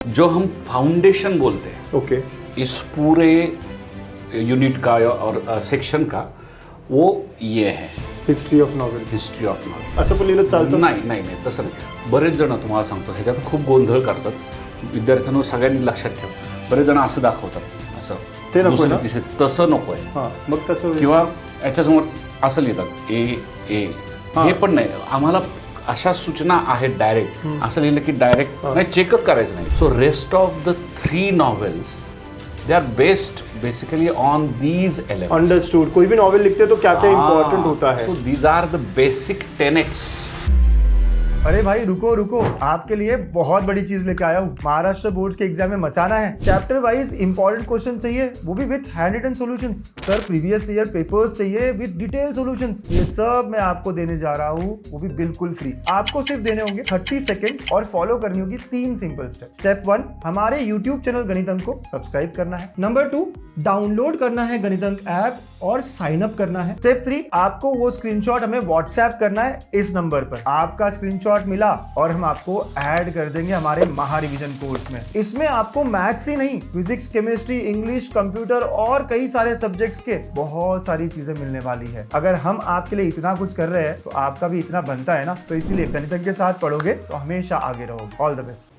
जो हम फाउंडेशन बोलते हैं ओके इस पूरे यूनिट का और सेक्शन का, वो ये है history of novel. History of novel. असं पण लिहिलं चालतं? नाही नाही नाही तसं नाही. बरेच जण तुम्हाला सांगतो ह्याच्यात खूप गोंधळ करतात. विद्यार्थ्यांना सगळ्यांनी लक्षात ठेव, बरेच जण असं दाखवतात, असं ते नको दुसरं ना? तिसरं. तसं नको आहे. हां मग कसं किंवा याच्यासमोर असं लिहितात ए ए. हे पण नाही. आम्हाला अशा सूचना आहेत डायरेक्ट. असं लिहिलं की डायरेक्ट नाही, चेकच करायचं नाही. So rest of the 3 novels they are based basically on these elements. Understood. कोई भी नॉवेल लिखते हैं तो क्या क्या इंपॉर्टेंट होता है. So these are the basic tenets. अरे भाई रुको रुको, आपके लिए बहुत बड़ी चीज लेके आया हूँ. महाराष्ट्र बोर्ड्स के एग्जाम में मचाना है. चैप्टर वाइज इंपॉर्टेंट क्वेश्चन चाहिए, वो भी with hand written solutions. Sir previous year papers चाहिए विद डिटेल सॉल्यूशंस. ये सब मैं आपको देने जा रहा हूँ, वो भी बिल्कुल फ्री. आपको सिर्फ देने होंगे 30 सेकेंड्स और फॉलो करनी होगी 3 सिंपल स्टेप. स्टेप 1, हमारे यूट्यूब चैनल गणित अंक को सब्सक्राइब करना है. नंबर 2, डाउनलोड करना है गणित अंक ऐप और साइन अप करना है. स्टेप 3, आपको वो स्क्रीनशॉट हमें व्हाट्सएप करना है इस नंबर पर. आपका स्क्रीनशॉट मिला और हम आपको ऐड कर देंगे हमारे महा रिवीजन कोर्स में. इसमें आपको मैथ्स ही नहीं, फिजिक्स, केमिस्ट्री, इंग्लिश, कंप्यूटर और कई सारे सब्जेक्ट्स के बहुत सारी चीजें मिलने वाली है. अगर हम आपके लिए इतना कुछ कर रहे हैं तो आपका भी इतना बनता है ना. तो इसीलिए गणित अंक के साथ पढ़ोगे तो हमेशा आगे रहोगे. All the best.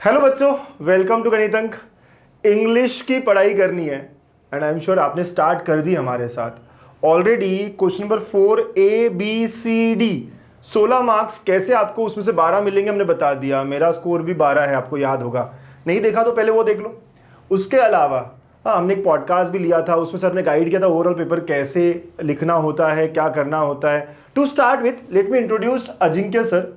हेलो बच्चों, वेलकम टू गणित अंक. इंग्लिश की पढ़ाई करनी है एंड आई एम श्योर आपने स्टार्ट कर दी हमारे साथ. Already question number 4 ABCD 16 marks. कैसे आपको उसमें से 12 मिलेंगे हमने बता दिया. मेरा स्कोर भी 12 है, आपको याद होगा. नहीं देखा तो पहले वो देख लो. उसके अलावा हाँ, हमने एक पॉडकास्ट भी लिया था, उसमें सर ने गाइड किया था ओवरऑल पेपर कैसे लिखना होता है, क्या करना होता है. To start with let me introduce Ajinkya sir.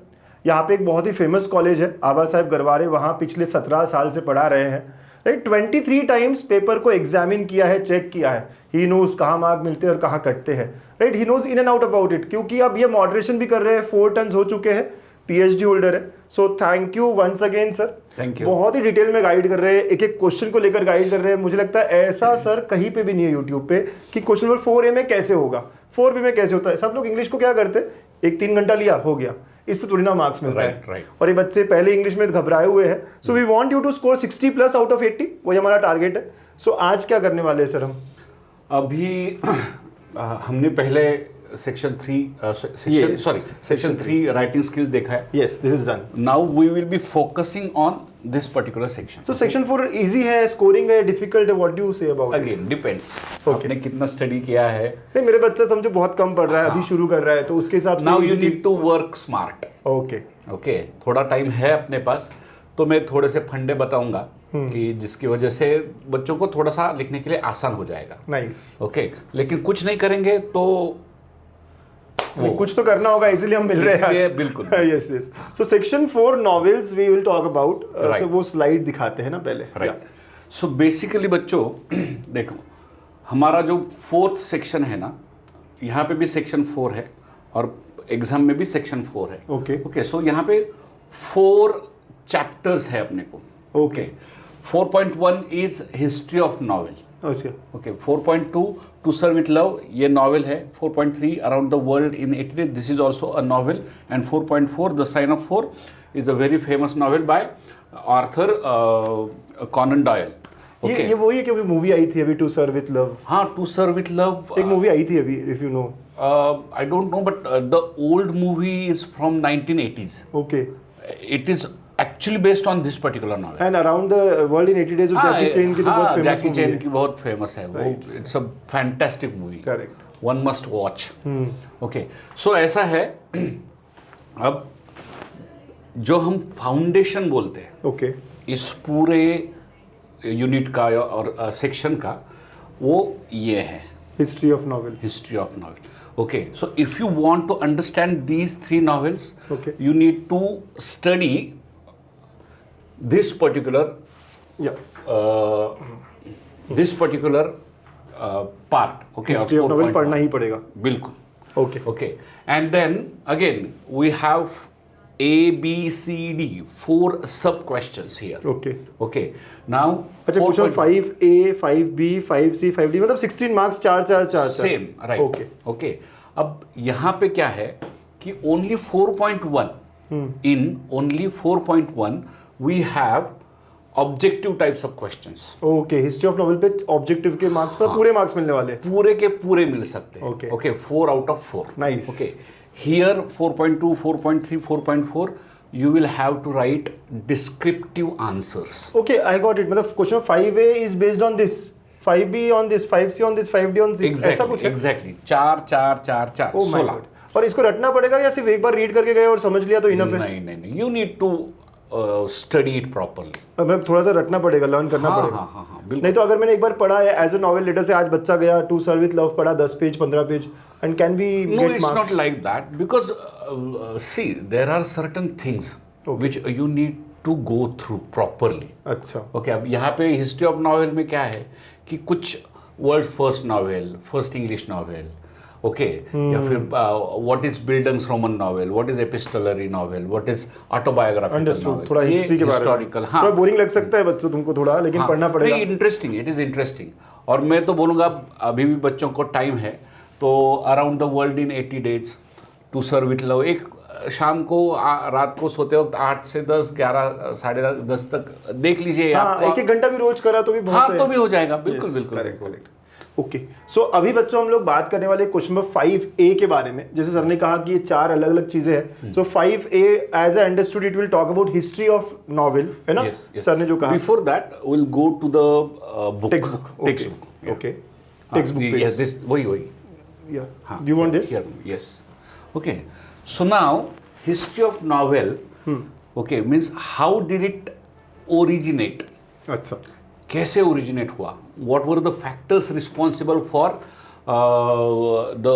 यहाँ पे एक बहुत ही फेमस कॉलेज है आबा साहेब गरवारे, वहाँ पिछले 17 साल से पढ़ा रहे हैं. राइट, 23 टाइम्स पेपर को एग्जामिन किया है, चेक किया है. ही नोज कहाँ मार्क मिलते हैं और कहाँ कटते हैं. Right, he knows in and out about it. क्योंकि अब ये मॉडरेशन भी कर रहे हैं, 4 टर्न्स हो चुके हैं, PhD होल्डर है. So thank you once again sir. Thank you. बहुत ही डिटेल में गाइड कर रहे हैं, एक एक क्वेश्चन को लेकर गाइड कर रहे हैं. मुझे लगता है ऐसा सर कहीं पे भी नहीं है यूट्यूब पे कि क्वेश्चन नंबर 4A में कैसे होगा, 4B में कैसे होता है. सब लोग इंग्लिश को क्या करते हैं, एक 3 घंटा लिया हो गया, इससे थोड़ी ना मार्क्स मिलता है. राइट. और ये बच्चे पहले इंग्लिश में घबराए हुए हैं. So we want you to score 60+ out of 80. वही हमारा टारगेट है. सो आज क्या करने वाले हैं सर हम? अभी हमने पहले सेक्शन 3 राइटिंग स्किल्स देखा है. Yes, this is done. Now we will be focusing on this particular section. So section 4 easy है, स्कोरिंग है, डिफिकल्ट है, what do you say about? Again depends, Okay. आपने कितना स्टडी किया है. नहीं, मेरे बच्चा समझो बहुत कम पढ़ रहा है, अभी शुरू कर रहा है, तो उसके हिसाब से now you need to work smart. Okay. Okay, थोड़ा टाइम है अपने पास, तो मैं थोड़े से फंडे बताऊंगा कि जिसकी वजह से बच्चों को थोड़ा सा लिखने के लिए आसान हो जाएगा. नाइस. ओके, लेकिन कुछ नहीं करेंगे तो कुछ तो करना होगा, इसीलिए हम मिल रहे हैं इसलिए आज. बिल्कुल. Yes yes. So section 4 novels we will talk about. Right. So वो स्लाइड दिखाते हैं ना पहले. राइट. सो बेसिकली बच्चों देखो, हमारा जो 4th सेक्शन है ना, यहाँ पे भी सेक्शन 4 है और एग्जाम में भी सेक्शन 4 है. ओके. ओके, सो यहाँ पे 4 चैप्टर्स है अपने को. Okay. 4.1 is history of novel. अच्छा. ओके, 4.2 टू सर्व विथ लव, ये नॉवेल है. 4.3 around the world in 80 days, this is also a novel. And 4.4 the sign of 4 is a very famous novel by Arthur Conan Doyle. ये वही है कि अभी movie आई थी अभी, टू सर्व विथ लव. हाँ, टू सर्व विथ लव एक मूवी आई थी अभी, if you know. I don't know, but the old movie is from 1980s. Okay. It is actually based on this particular novel. And around the world in 80 days Jackie Chan की तो बहुत famous जैकी movie चैन है. की बहुत famous है वो. It's a fantastic movie. Correct. One must watch. Okay, so ऐसा है. अब जो हम फाउंडेशन बोलते हैं ओके. इस पूरे यूनिट का और सेक्शन का, वो ये है history of novel. History of novel. Okay, so if you want to understand these 3 novels, Okay. you need to study this particular या. part. Okay, history of novel पढ़ना ही पड़ेगा. बिल्कुल. Okay. Okay, and then again we have ABCD 4 sub questions here. Okay. Okay, now अच्छा, question 5A 5B 5C 5D मतलब 16 marks 4 4 4 same. Right. Okay. Okay, अब यहाँ पे क्या है कि only 4.1 in only 4.1 we have objective types of questions. Okay, history of novel पे objective के मार्क्स पर पूरे मार्क्स मिलने वाले. पूरे के पूरे मिल सकते हैं. Okay. Okay, 4 out of 4. Nice. Okay. Here 4.2, 4.3, 4.4 you will have to write descriptive answers. Okay, I got it. मतलब question 5A is based on this, 5B on this, 5C on this, 5D on this. ऐसा कुछ है? Exactly. 4 4 4 4 Oh my 16. God. और इसको रटना पड़ेगा या सिर्फ एक बार रीड करके गए और समझ लिया तो इनफ है? नहीं. You need to study it properly. मतलब थोड़ा सा रटना पड़ेगा, लर्न करना पड़ेगा. हाँ, बिल्कुल. नहीं तो अगर मैंने एक बार पढ़ा है एज अ नॉवेल, लेटर से आज बच्चा गया टू सर्व विथ लव पढ़ा 10 page 15 page, and can be No, get it's marks? not like that because see, there are certain things which you need to go through properly. अच्छा. Okay अब यहाँ पे history of novel में क्या है कि कुछ world first novel, first English novel, okay, या फिर what is bildungsroman novel, what is epistolary novel, what is autobiographical understood. Novel, थोड़ा हिस्ट्री के बारे में. हिस्टोरिकल. हाँ, थोड़ा बोरिंग लग सकता है बच्चों तुमको थोड़ा, लेकिन पढ़ना पड़ेगा. Interesting, it is interesting. और मैं तो बोलूँगा अभी भी बच्चों को टाइम है तो around the world in 80 days to सर्व विथ लव. एक शाम को रात को सोते वक्त 8 से 10, 11, साढ़े 10 तक देख लीजिए. हाँ, एक एक घंटा भी रोज करा तो भी बहुत हाँ है. तो भी हो जाएगा. बिल्कुल बिल्कुल. करेक्ट. ओके, सो अभी बच्चों हम लोग बात करने वाले क्वेश्चन नंबर 5A के बारे में. जैसे सर ने कहा कि ये 4 अलग अलग चीजें हैं. So 5A as I understood it will talk about history of novel, है ना? सर ने जो कहा. Before that will go to the book. Textbook. Okay, textbook. Yes, this वही. या do you want this? Yes. Okay. So now history of novel. Okay, means how did it originate? अच्छा. कैसे originate हुआ? What were the factors responsible for the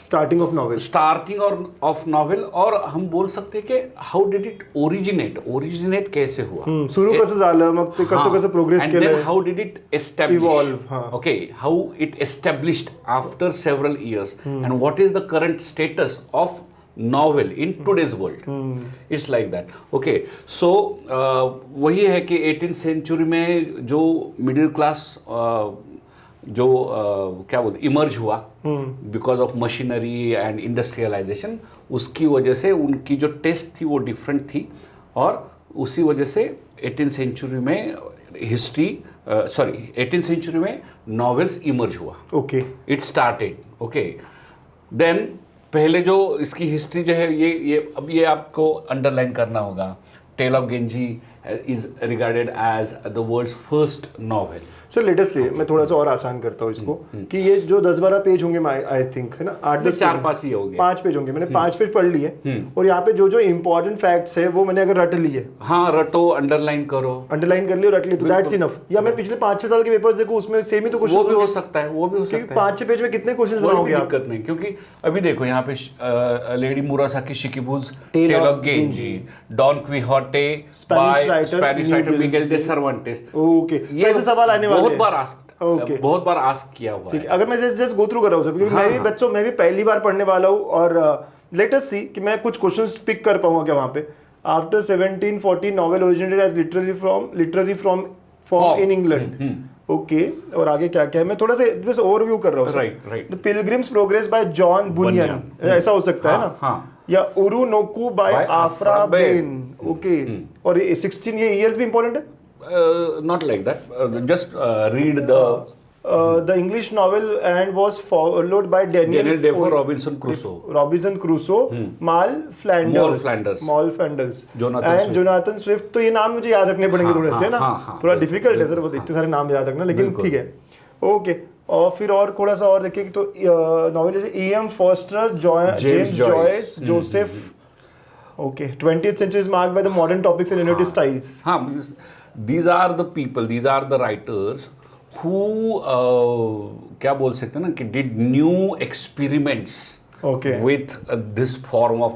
starting of novel. starting of novel? और हम बोल सकते हैं कि how did it originate कैसे हुआ? सुरू कसं झालं, मग ते कसं कसं प्रोग्रेस And केलं, then how did it establish? Evolve, हाँ. Okay, how it established after several years, and what is the current status of novel in today's world? It's like that. Okay, so वही है कि 18th century में जो middle class जो क्या बोलते emerge हुआ because of machinery and industrialisation, उसकी वजह से उनकी जो टेस्ट थी वो डिफरेंट थी, और उसी वजह से 18th सेंचुरी में 18th सेंचुरी में नॉवेल्स इमर्ज हुआ. Okay. It started. Okay, then पहले जो इसकी हिस्ट्री जो है ये आपको अंडरलाइन करना होगा. Tale of Genji is regarded as the world's first novel. Sir let us say मैं थोड़ा सा और आसान करता हूँ इसको कि ये जो 10-12 पेज होंगे आई थिंक, है ना, 8-10 4-5 ही होंगे. 5 पेज होंगे. मैंने 5 पेज पढ़ लिए और यहाँ पे जो जो इंपॉर्टेंट फैक्ट्स है वो मैंने अगर रट लिए. हाँ, रटो, अंडरलाइन करो. अंडरलाइन कर लियो, रट लियो, तो दैट्स इनफ. या मैं पिछले 5-6 साल के पेपर्स देखो, उसमें सेम ही तो क्वेश्चन वो भी हो सकता है. 5-6 पेज में कितने क्वेश्चन बनाओगे आप? दिक्कत नहीं, क्योंकि अभी देखो यहाँ पे Lady Murasaki Shikibu's, Tale Tale of of Genji, Don Quixote by Spanish writer Miguel de Cervantes. Okay, कैसे सवाल आने वाले बहुत हैं? बार आस्क, बहुत बार आस्क किया हुआ ठीक है. है. अगर मैं जस्ट गो थ्रू कर रहा हूँ सर, क्योंकि मैं भी बच्चों मैं भी पहली बार पढ़ने वाला हूँ, और लेट अस सी कि मैं कुछ क्वेश्चंस पिक कर पाऊंगा क्या वहाँ पे. After 1740 novel originated as literary from in England. Okay, और आगे क्या क्या है मैं थोड़ा सा बस ओवरव्यू कर रहा हूँ. Right. The Pilgrim's Progress by John Bunyan, ऐसा हो सकता है ना. हाँ. या Oroonoko by By Aphra Afra Behn. Okay, और 16 ये ईयर्स भी इंपॉर्टेंट है. Not like that. Just read the English novel and was followed by Daniel Defoe Robinson Crusoe. Robinson Crusoe, Mal Flanders, Jonathan Jonathan Swift. तो ये नाम मुझे याद रखने पड़ेंगे थोड़े से ना. थोड़ा डिफिकल्ट है सर, वो इतने सारे नाम याद रखना, लेकिन ठीक है. ओके, और फिर और थोड़ा सा और देखें तो नॉवेल जैसे E.M. Forster, James Joyce, Joseph. Okay, 20th century is marked by the modern topics and innovative styles. हाँ, these are the people, these are the writers who क्या बोल सकते हैं ना कि did new experiments Okay. with this form of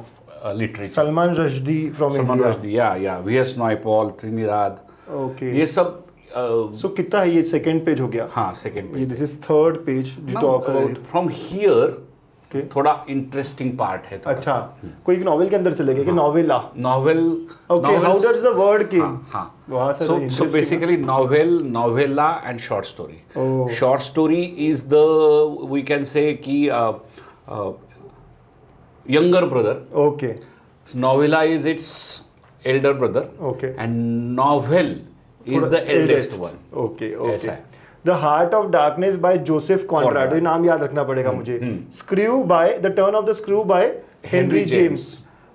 literature. Salman Rushdie from Salman India. Rushdie, yeah, V.S. Naipaul, Trinidad. Okay. ये सब So कितना है ये? सेकंड पेज हो गया. हाँ, second page. This is third page you talk about. From here Okay. थोड़ा interesting part है. अच्छा, कोई एक नॉवेल के अंदर चले गए कि novella. Novel. Okay, how does the word came? हाँ. वहां से So basically novel, novella and short story. Oh. Short story is the, we can say कि younger brother. Okay. Novella is its elder brother. Okay. And novel is the eldest one. Okay ऐसा okay है. The heart of darkness by Joseph Conrad, Conrad. ये नाम याद रखना पड़ेगा मुझे. Screw by the turn of the screw by Henry Henry James.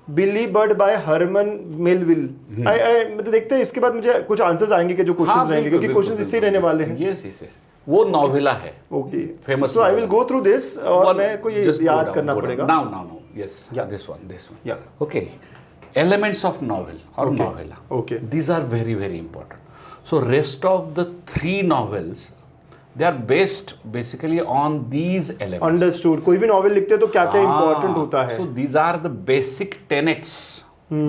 Billy Bird by Herman Melville. मतलब देखते हैं इसके बाद मुझे कुछ आंसर्स आएंगे कि जो क्वेश्चंस रहेंगे, क्योंकि क्वेश्चंस इससे ही रहने वाले हैं. Yes yes yes. वो नॉवेला है. Okay Famous so I will novel. Go through this और मैं को ये Just go याद down, करना go down. पड़ेगा. Now. Yes. Yeah. This one. Yeah. Okay. Elements of novel or Okay. novella. Okay. These are very, very important. So rest of the 3 novels, they are based basically on these elements. Understood. कोई भी novel लिखते हैं तो क्या क्या important होता है. So these are the basic tenets,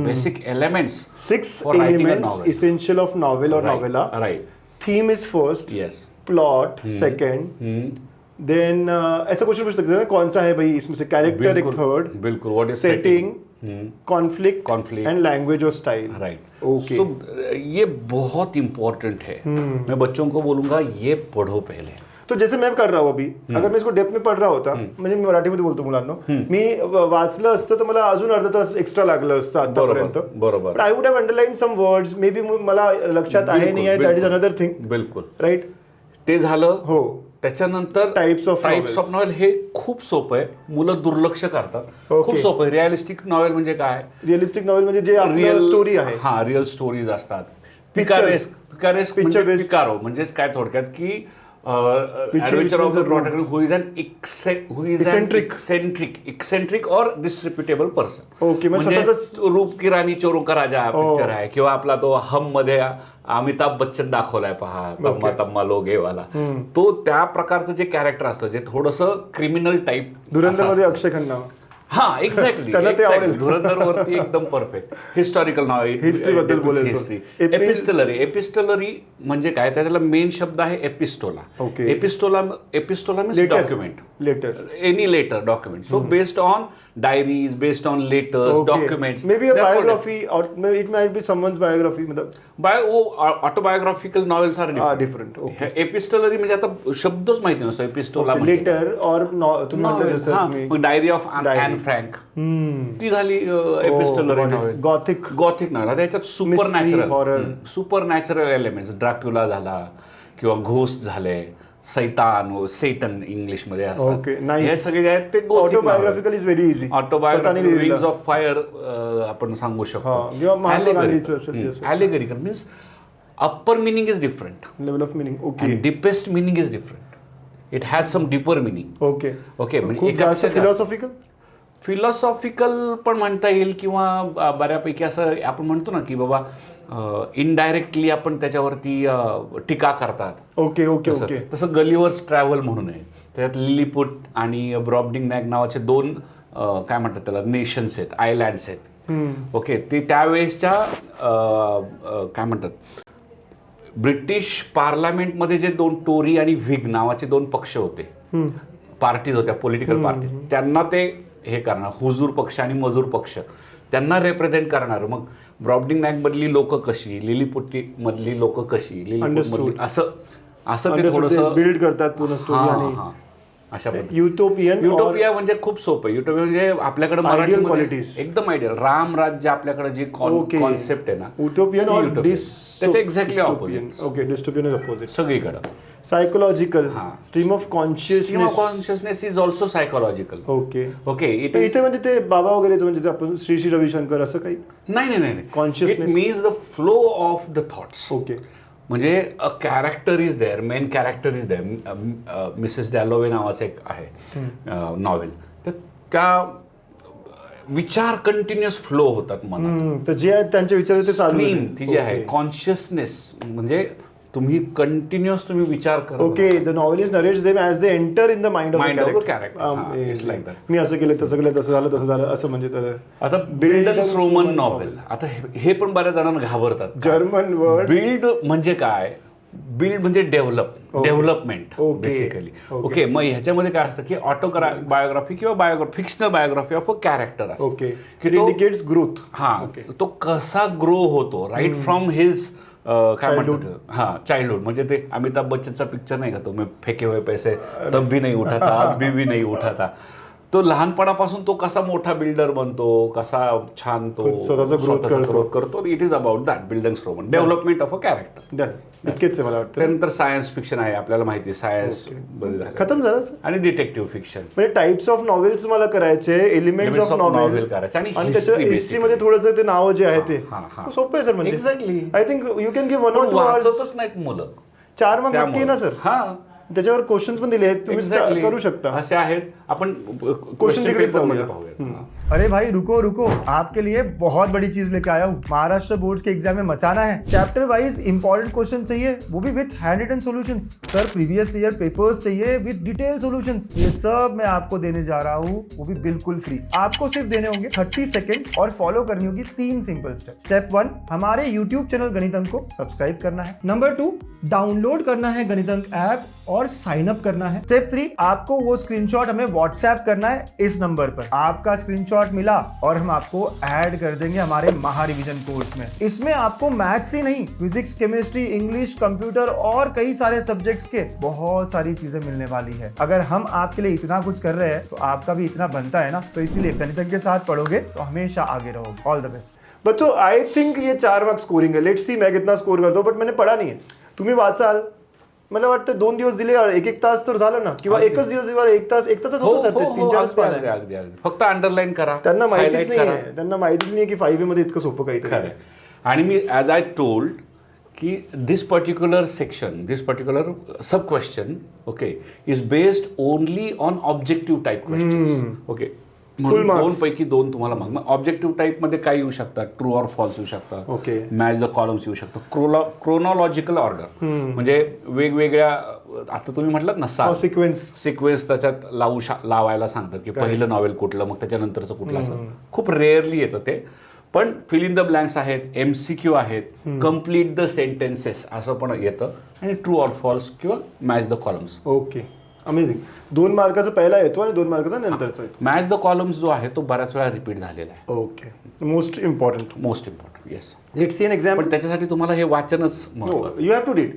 basic elements. 6 for writing a elements novel. essential of novel or Right, novella. right. Theme is first. Yes. Plot second, then ऐसा क्वेश्चन पूछ सकते हैं कौन सा है भाई इसमें से. कैरेक्टर एक थर्ड. बिल्कुल. What is setting, conflict Conflict. And language और स्टाइल. राइट. Okay. सो ये बहुत इंपॉर्टेंट है. मैं बच्चों को बोलूंगा ये पढ़ो पहले. तो जैसे मैं कर रहा हूँ अभी, अगर मैं इसको डेप्थ में पढ़ रहा होता, म्हणजे मी मराठीमध्ये बोलतो मुलांना, मी वाचलं असतं तर मला अजून अर्धा तास एक्स्ट्रा लागलं असतं आतापर्यंत. बरोबर. I would have underline some words, may be मला लक्षात आहे नाही आहे, दॅट इज अनदर थिंग. बिलकुल. राईट. ते झालं. हो. त्याच्यानंतर Types of novels. नॉवेल हे खूप सोपं आहे. मुलं दुर्लक्ष करतात. Okay. खूप सोपं आहे. रिअलिस्टिक नॉवेल म्हणजे काय? रिअलिस्टिक नॉवेल म्हणजे जे आपलं स्टोरी आहे. हा रिअल स्टोरीज असतात. Picture. पिकारेस्क Picture म्हणजे based. पिकारो म्हणजेच काय थोडक्यात की Which adventure of is the a protagonist who is Eccentric. Eccentric और डिसरिप्युटेबल पर्सन. Okay, म्हणजे स्वतःच- रूप की राणी चोरों का राजा पिक्चर आहे, किंवा आपला तो हम मध्ये अमिताभ बच्चन दाखवलाय पहा, तम्मा तम्मा लोगे वाला. तो त्या प्रकारचं जे कॅरेक्टर असतं जे थोडंसं क्रिमिनल टाईप. धुरंधर मध्ये अक्षय खन्ना. हा एक्झॅक्टली. त्यांना ते आवडेल. धुरंधर वरती एकदम परफेक्ट. हिस्टॉरिकल History बद्दल बोलेल तो. हिस्ट्री. एपिस्टलरी म्हणजे काय? त्याला मेन शब्द आहे epistola. Okay. Epistola means document. Letter. Any letter document. So based on diaries, based on letters, documents. May be a biography और it might be someone's biography. मतलब autobiographical novels are different. Okay. Epistolary म्हणजे आता शब्दच माहिती नसतो एपिस्टोला. Letter और तुम्ही म्हटलं जसं तुम्ही डायरी ऑफ ॲन फ्रँक ती झाली epistolary novel. Gothic. Gothic novel. त्याच्यात super horror. Natural supernatural elements. Dracula झाला किंवा घोस्ट झाले, सैतान, सेटन इंग्लिश मध्ये असतात. Okay, nice. हे सगळे जे आहेत ते autobiographical is very easy. Autobiographical wings of fire आपण सांगू हा, किंवा महात्मा गांधीचं असेल ते शकतो. असेल. Allegorical means upper meaning is different level of meaning. Okay. and deepest meaning is different. It has some deeper meaning. Okay. Okay, म्हणजे खूप जास्त एकापेक्षा जास्त. फिलॉसॉफिकल. फिलॉसॉफिकल पण म्हणता येईल, किंवा बऱ्यापैकी असं आपण म्हणतो ना की बाबा इनडायरेक्टली आपण त्याच्यावरती टीका करतात. Okay okay okay. तसं गलिवर्स ट्रॅव्हल म्हणून आहे. त्यात लिलीपुट आणि ब्रॉबडिंग नावाचे 2 काय म्हणतात त्याला नेशन्स आहेत, आयलँड्स आहेत. ओके. ते त्यावेळेसच्या काय म्हणतात ब्रिटिश पार्लमेंटमध्ये जे 2 टोरी आणि व्हिग नावाचे 2 पक्ष होते, पार्टीज होत्या, पॉलिटिकल पार्टीज. त्यांना ते हे करणार, हुजूर पक्ष आणि मजूर पक्ष त्यांना रिप्रेझेंट करणार. मग ब्रॉबडिंग नॅक मधली लोक कशी, लिलीपुट्टी मधली लोक कशी, लिलीपुट असं ते थोडंसं बिल्ड करतात पूर्ण स्टोरी. आणि अशा पद्धतीने युटोपियन म्हणजे खूप सोपं. युटोपिया म्हणजे आपल्याकडे Ideal qualities. एकदम आयडियल राम राज्य आपल्याकडे जी कॉन्सेप्ट आहे ना, युटोपियन और त्याचं exactly opposite. Okay. Dystopian is opposite. सगळीकडे. Psychological. Stream of consciousness is also psychological. Okay okay. इथे म्हणजे ते बाबा वगैरेचं म्हणजे आपण श्री श्री रविशंकर असं काही. नाही. Consciousness. It means the flow of the thoughts. Okay. म्हणजे a character is there, main character is there. Mrs Dalloway नावाचं एक आहे नॉवेल. तर त्या विचार कंटिन्युअस फ्लो होतात मनात. तर जे आहेत त्यांचे विचार ते चालू स्ट्रीम ती जी आहे कॉन्शियसनेस म्हणजे तुम्ही कंटिन्युअस तुम्ही विचार करा. Okay. The novelist narrates them as they enter in the mind of character. It's like that. मी असं केलं तसं केलं तसं झालं असं म्हणजे. आता बिल्डन्स रोमन नॉवेल. आता हे पण बऱ्याच जणांना घाबरतात. German word. बिल्ड म्हणजे काय? बिल्ड म्हणजे डेव्हलपमेंट बेसिकली. ओके. मग ह्याच्यामध्ये काय असतं की बायोग्राफी किंवा fictional biography of a character असतो. ओके. It indicates growth. हा. तो कसा ग्रो होतो राईट फ्रॉम हिज काय म्हणतात चाइल्डहुड. म्हणजे ते अमिताभ बच्चनचा पिक्चर नाही का तो, मी फेके हुए पैसे तब भी नहीं उठा था अब भी नहीं उठा था. तो लहानपणापासून तो कसा मोठा बिल्डर बनतो, कसा छान तो स्वतःचा growth करतो. growth करतो. It is about that building development of a character. Done. इतकेच आहे मला वाटतं. त्यानंतर सायन्स फिक्शन आहे, आपल्याला माहिती आहे सायन्स बदल झालं, खतम झालं सर. आणि डिटेक्टिव्ह फिक्शन म्हणजे टाइप्स ऑफ नॉवेल्स तुम्हाला करायचे, elements Elements of of novel novel करायचे आणि आणि त्याच्या history हिस्ट्रीमध्ये थोडंसं ते नाव जे आहे ते हा. सोपं आहे सर. म्हणजे Exactly. I think you can give 1 पण or 2 hours. वाचतच नाहीत मुलं 4 मार्क नक्की आहे ना सर. हा त्याच्यावर क्वेश्चन्स पण दिले आहेत, तुम्ही Exactly. करू शकता. असे आहेत. आपण Question तिकडे मध्ये जाऊया. पाहूया. अरे भाई रुको रुको, आपके लिए बहुत बड़ी चीज लेके आया हूँ। महाराष्ट्र बोर्ड्स के एग्जाम में मचाना है। चैप्टर वाइज इंपॉर्टेंट क्वेश्चन चाहिए, वो भी with hand written solutions. Sir previous year papers चाहिए विथ डिटेल सॉल्यूशंस। ये सब मैं आपको देने जा रहा हूँ, वो भी बिल्कुल फ्री। आपको सिर्फ देने होंगे 30 सेकेंड्स और फॉलो करनी होगी 3 सिंपल स्टेप। स्टेप 1, हमारे यूट्यूब चैनल गणित अंक को सब्सक्राइब करना है। नंबर 2, डाउनलोड करना है गणित अंक ऐप और साइन अप करना है। स्टेप 3, आपको वो स्क्रीनशॉट हमें व्हाट्सएप करना है इस नंबर पर। आपका स्क्रीनशॉट मिला और हम आपको ऐड कर देंगे हमारे महा रिवीजन कोर्स में। इसमें आपको मैथ्स ही नहीं, फिजिक्स, केमिस्ट्री, इंग्लिश, कंप्यूटर और कई सारे सब्जेक्ट्स के बहुत सारी चीजें मिलने वाली है। अगर हम आपके लिए इतना कुछ कर रहे हैं तो आपका भी इतना बनता है ना, तो इसीलिए गणित अंक के साथ पढ़ोगे तो हमेशा आगे रहोगे। ऑल द बेस्ट बच्चों. आई थिंक ये 4 मार्क्स स्कोरिंग है. लेट्स सी मैं कितना स्कोर करतो, बट मैंने पढ़ा नाही आहे. तुम्ही वाचाल, मला वाटतं 2 दिवस दिले, 1-1 तास तर झालं ना, किंवा एकच दिवस दिला, 1 तास, 1 तासच होतं सर ते. 3-4 पान आहे. अगदी फक्त अंडरलाईन करा, त्यांना माहितीच highlight नाही करा. आहे, त्यांना माहितीच नाही की 5A मध्ये इतकं सोपं काहीतरी खरं आहे. आहे. आणि मी ॲज आय टोल्ड की this particular section, this particular sub question okay is based only on objective type question. Okay, Full marks. 2 पैकी 2 तुम्हाला मार्क. मग ऑब्जेक्टिव्ह टाईप मध्ये काय येऊ शकतात, ट्रू ऑर फॉल्स येऊ शकतात, Okay. मॅच द कॉलम्स येऊ शकतो, क्रोनॉलॉजिकल ऑर्डर म्हणजे वेगवेगळ्या, आता तुम्ही म्हटलात ना सिक्वेन्स त्याच्यात लावायला सांगतात की पहिलं नॉवेल कुठलं, मग त्याच्यानंतरचं कुठलं, असं खूप रेअरली येतं ते. पण फिल इन द ब्लँक्स आहेत, MCQ आहेत, कम्प्लीट द सेंटेन्सेस असं पण येतं, आणि ट्रू ऑर फॉल्स किंवा match the columns. Okay, amazing. 2 मार्काचा पहिला येतो आणि 2 मार्काचा नंतरचा येतो. मॅच द कॉलम्स जो आहे तो बऱ्याच वेळा रिपीट झालेला आहे. Okay, most important. Most important. Yes. Let's see an example. पण त्याच्यासाठी तुम्हाला हे वाचनच महत्त्वाचं. You have to read.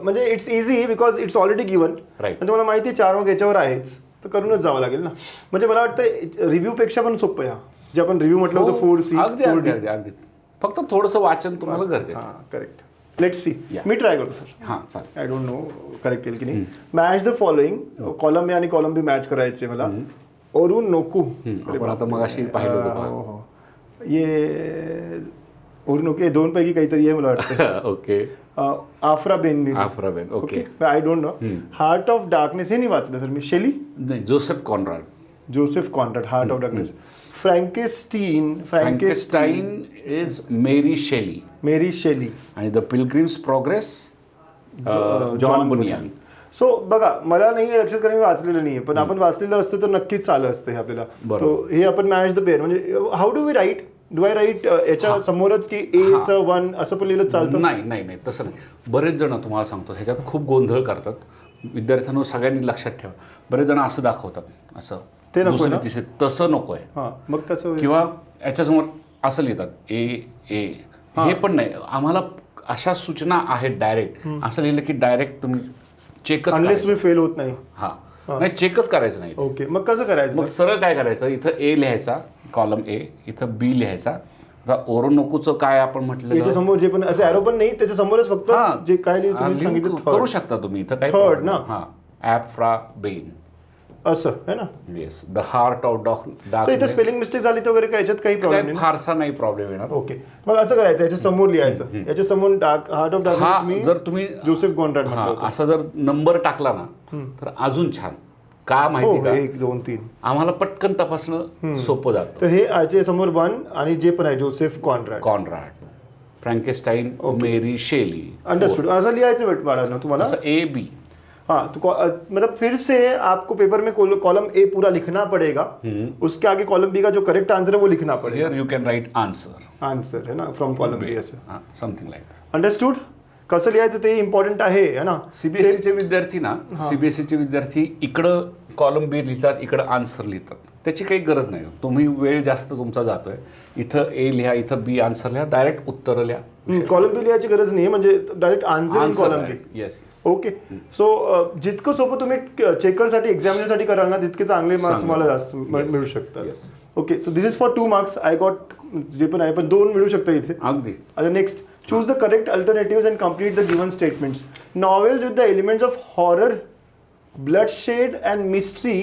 म्हणजे it's easy because it's already given. Right. तुम्हाला माहिती आहे 4 मार्क याच्यावर आहेच, तर करूनच जावं लागेल ना. म्हणजे मला वाटतं रिव्ह्यू पेक्षा पण सोपं आहे. जे आपण रिव्ह्यू म्हटलं होतं 4C, अगदी 4D. अगदी अगदी. फक्त थोडंसं वाचन तुम्हाला गरजेचं आहे. हां, correct. Let's see. Yeah. Me try करतो सर. हां, चालेल. आय डोंट नो करेक्ट येईल की नाही. Match the following, column A आणि कॉलम बी मॅच करायचे मला. ओरुन नोकू. आपण आता मगाशी पाहिलं होतं बघा. हो. ये ओरुन नोकू, 2 पैकी काहीतरी आहे मला वाटतं. Okay. Aphra Behn. Aphra Behn. Okay. I don't know. Heart of Darkness हे नाही वाचलं सर मी. शेली, नाही, Joseph Conrad. Joseph Conrad. Heart of Darkness. Frankenstein is Mary Shelley. Mary Shelley. आणि the Pilgrim's Progress John Bunyan. So बघा, मला नाही लक्षात कारण मी वाचलेलं नाहीये, पण आपण वाचलेलं असतं तर नक्कीच चाललं असतं हे आपल्याला. बरोबर. तो हे आपण मॅच द पेअर, म्हणजे how do we write? Do I write याच्या समोरच की A चं 1 असं पण लिहिलं चालतं? नाही तसं नाही. बरेच जण तुम्हाला सांगतो ह्याच्यात खूप गोंधळ करतात. विद्यार्थ्यांना सगळ्यांनी लक्षात ठेवा. बरेच जण असं दाखवतात, असं ते नको ना? तिसरे, तसं नको आहे. हां, मग कसं होईल? किंवा याच्यासमोर असं लिहितात A. हे पण नाही. आम्हाला अशा सूचना आहेत डायरेक्ट, असं लिहिलं की डायरेक्ट तुम्ही चेकच अनलेस तुम्ही फेल होत नाही. हां, नाही, चेकच करायचं नाही. ओके, मग कसं करायचं? मग सरळ काय करायचं, इथं A लिहायचा, कॉलम A, इथं B लिहायचा. आता ओरोनोकूचं काय आपण म्हटलं, याच्या समोर जे पण असे ॲरो पण नाही, त्याच्या समोरच फक्त जे काय लिहिलं तुम्ही सांगितलं करू शकता तुम्ही. इथं काय थर्ड ना? हां, ॲफ्राबेन असं आहे ना. येस, द हार्ट ऑफ तर इथं स्पेलिंग मिस्टेक झाली तर वगैरे काय याच्यात काही प्रॉब्लेम नाही? फारसा नाही प्रॉब्लेम येणार. ओके, मग असं करायचं, याच्या समोर लिहायचं, याच्या समोर हार्ट ऑफ हा, डार्कनेस जर तुम्ही जोसेफ कॉन्राड हा, म्हटलं होतं. असा जर नंबर टाकला ना तर अजून छान. का माहिती हो, का, 1 2 3 आम्हाला पटकन तपासणं सोपं जातं. तर हे याच्या समोर 1 आणि जे पण आहे जोसेफ कॉन्राड, फ्रँकेस्टाईन, मेरी शेली. अंडरस्टूड. असं लिहायचं भेट बाळांनो तुम्हाला. असं A-B. हाँ, तो मतलब फिर से आपको पेपर में कॉलम ए पूरा लिखना पड़ेगा, उसके आगे कॉलम बी का जो करेक्ट आंसर है वो लिखना पड़ेगा. Here you can write answer. Answer है ना फ्रॉम कॉलम बी. ऐसे समथिंग लाईक दैट. अंडरस्टूड. कसं लिहायचं ते इम्पॉर्टंट आहे है ना. सीबीएसईचे विद्यार्थी ना, सीबीएसईचे विद्यार्थी इकडं कॉलम बी लिहितात, इकडं आन्सर लिहितात. त्याची काही गरज नाही. तुम्ही वेळ जास्त तुमचा जातोय. इथं ए लिहा, इथं बी आन्सर लिहा, डायरेक्ट उत्तर लिहा. कॉलम बी लिहायची गरज नाही, म्हणजे direct answer in column B. Yes. Okay. So जितकं सोपं तुम्ही चेकरसाठी एक्झामिनरसाठी कराल ना, तितके चांगले मार्क्स मला जास्त मिळू शकतात. Okay. So this is for 2 marks. I got जे पण आहे, पण 2 मिळू शकतात इथे. अगदी. आता next, choose the correct alternatives and complete the given statements. Novels with the elements of horror, bloodshed and mystery.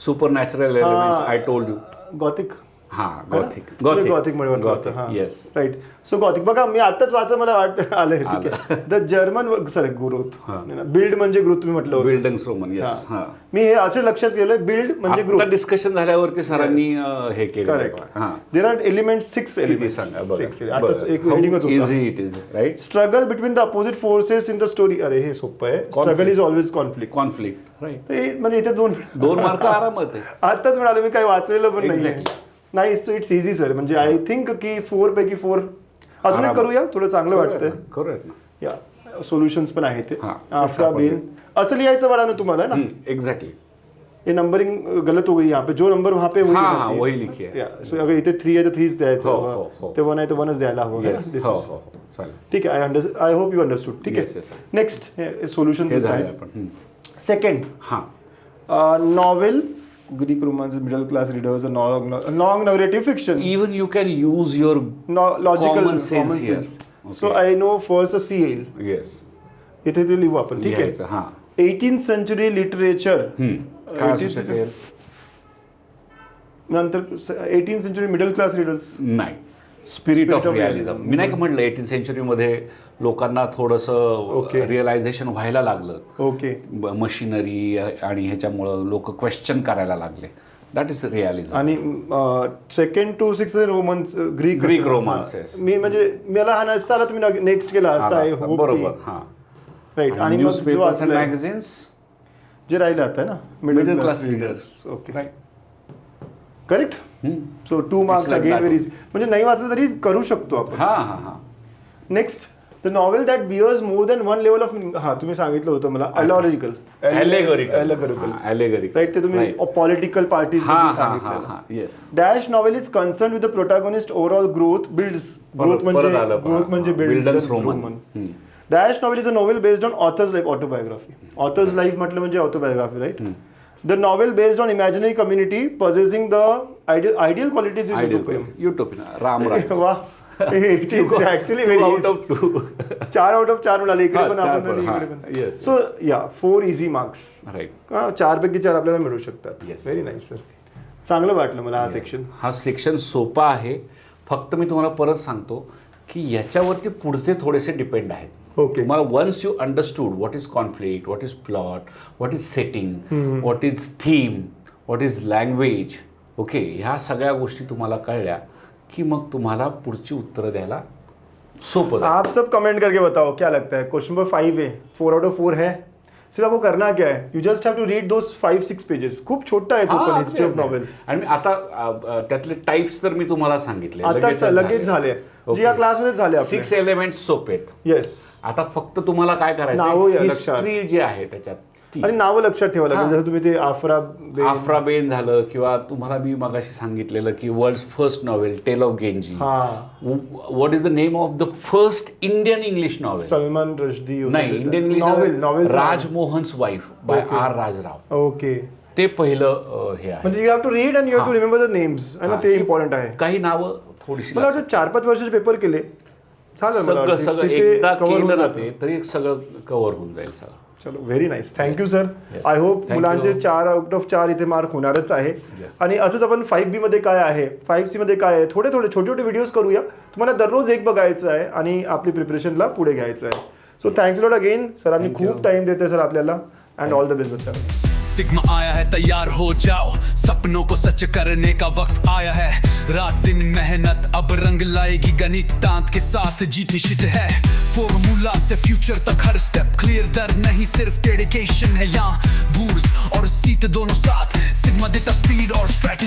Supernatural elements, I told you. Gothic. Gothic मध्ये Gothic, yes. Right. So Gothic बघा, मी आताच वाचा, मला आलंय. ठीक आहे. The German growth. Build म्हणजे ग्रोथ तुम्ही म्हटलं. Buildings Roman. येस. मी हे असे लक्षात केलं, बिल्ड म्हणजे ग्रोथ. डिस्कशन झाल्यावरती सरांनी हे केलं. Correct. There are elements 6 elements. एक हेडिंगच होतं. Easy it is. Right. Struggle between the opposite forces in the story. अरे हे सोपं आहे. Struggle is always conflict. Right. म्हणजे इथे 2 मार्क आरामात आहे. आताच म्हणाले, मी काही वाचलेलं पण नाही. So it's easy sir. म्हणजे आय थिंक की 4 पैकी 4 अजून एक करूया, थोडं चांगलं वाटतंय. करूयात ना. या सोल्युशन्स पण आहेत ते. आफ्रा बेन असं लिहायचं वाला ना तुम्हाला ना. एग्जैक्टली. ये नंबरिंग गलत हो गई यहाँ पे. जो नंबर वहाँ पे वही लिखिए. सो अगर इथे 3 आहे तर 3च द्यायचं. ते 1 आहे तर 1च द्यायला हवं. ठीक आहे. I hope you understood. ठीक आहे. Next solution. Second, novel, Greek romance, middle class readers, a long narrative fiction. Even you can use your logical common sense here. Okay. So I know first a CL. Yes. इथे ते लिहू आपण. ठीक आहे. 18th century literature. काय असू शकेल? नंतर 18th century middle class readers. नाही. Spirit of realism. मी नाही का म्हटलं 18th century मध्ये लोकांना थोडंसं रिअलायझेशन व्हायला लागलं. ओके. मशिनरी आणि ह्याच्यामुळं लोक क्वेश्चन करायला लागले. That is realism. आणि 2nd to 6th romance, Greek romances. मी म्हणजे मला हा नसता आला, तुम्ही नेक्स्ट केला असं आहे. बरोबर. राईट. आणि न्यूजपेपर्स अँड मॅगझिन्स जे राहिलं आता ना, middle class readers. Okay. Right. Correct. So 2 marks again very. म्हणजे नाही वाचलं तरी करू शकतो आपण. Next, the novel that bears more than 1 level of. तुम्ही सांगितलं होतं मला अलॉजिकल, राईट. ते तुम्ही पॉलिटिकल पार्टीज सांगितलं. Dash novel is concern with the protagonist overall growth, builds. Growth म्हणजे bildungsroman. Dash novel is a novel based on author's life, autobiography. Author's life म्हटलं म्हणजे autobiography, right. The novel based on imaginary community possessing the ideal qualities is utopian. Ram Raj. वाह. It is actually very out of 2. 4 out of 4 मिळाले. इकडे पण आपण इकडे पण. So या 4 इझी मार्क्स. राईट. 4 पैकी 4 आपल्याला मिळू शकतात. Very nice sir. चांगलं वाटलं मला हा सेक्शन. हा सेक्शन सोपा आहे. फक्त मी तुम्हाला परत सांगतो की याच्यावरती पुढचे थोडेसे डिपेंड आहेत. ओके. तुम्हाला once you understood what is conflict, what is plot, what is setting, what is theme, what is language, okay, ह्या सगळ्या गोष्टी तुम्हाला कळल्या की मग तुम्हाला पुढची उत्तरं द्यायला सोपं. आप सब कमेंट करके बताओ क्या लगता है. क्वेश्चन नंबर 5 है, 4 out of 4 है. सिर्फ आपको करना क्या है, you just have to read those 5-6 pages. खूप छोटा आहे तो पण हिस्ट्री ऑफ नॉवेल. आणि आता त्यातले टाइप्स तर मी तुम्हाला सांगितले, आता लगेच झाले. जी या क्लासमध्ये झाले. 6 एलिमेंट्स सोपे आहेत. येस. आता फक्त तुम्हाला काय करायचं, हिस्ट्री जी आहे त्याच्यात आणि नावं लक्षात ठेवा लागेल. जसं तुम्ही ते आफ्रा बेन झालं, किंवा तुम्हाला मी मगाशी सांगितलेलं की world first novel tale of Genji. What is the name of the first Indian English novel. Salman Rushdie. नाही, Indian English novel Rajmohan's wife by R Raja Rao. Okay. ते पहिलं हे आहे. म्हणजे you have to read and you have to remember the names. आणि ते important आहे. काही नावं थोडीशी मला वाटतं 4-5 वर्षाचे पेपर केले सगळं एकदा केलं ना ते तरी सगळं कव्हर होऊन जाईल सगळं. चलो, very nice. Thank you sir. I hope मुलांचे 4 out of 4 इथे मार्क होणारच आहे. आणि असंच आपण 5B मध्ये काय आहे, 5C मध्ये काय आहे, थोडे छोटे व्हिडिओज करूया. तुम्हाला दररोज एक बघायचं आहे आणि आपली प्रिपरेशनला पुढे घ्यायचं आहे. So thanks lot again. सरांनी खूप टाइम देते सर आपल्याला. अँड ऑल द बेस्ट बच्चा. सिग्मा आया है, तैयार हो जाओ, सपनों को सच करने का वक्त आया है. रात दिन मेहनत अब रंग लाएगी, गणित दांत के साथ जीत निश्चित है. फॉर्मूला से फ्यूचर तक हर स्टेप क्लियर, डर नहीं सिर्फ डेडिकेशन है यहाँ. बूर्स और सीट दोनों साथ, सिग्मा देता स्पीड और स्ट्रेटजी.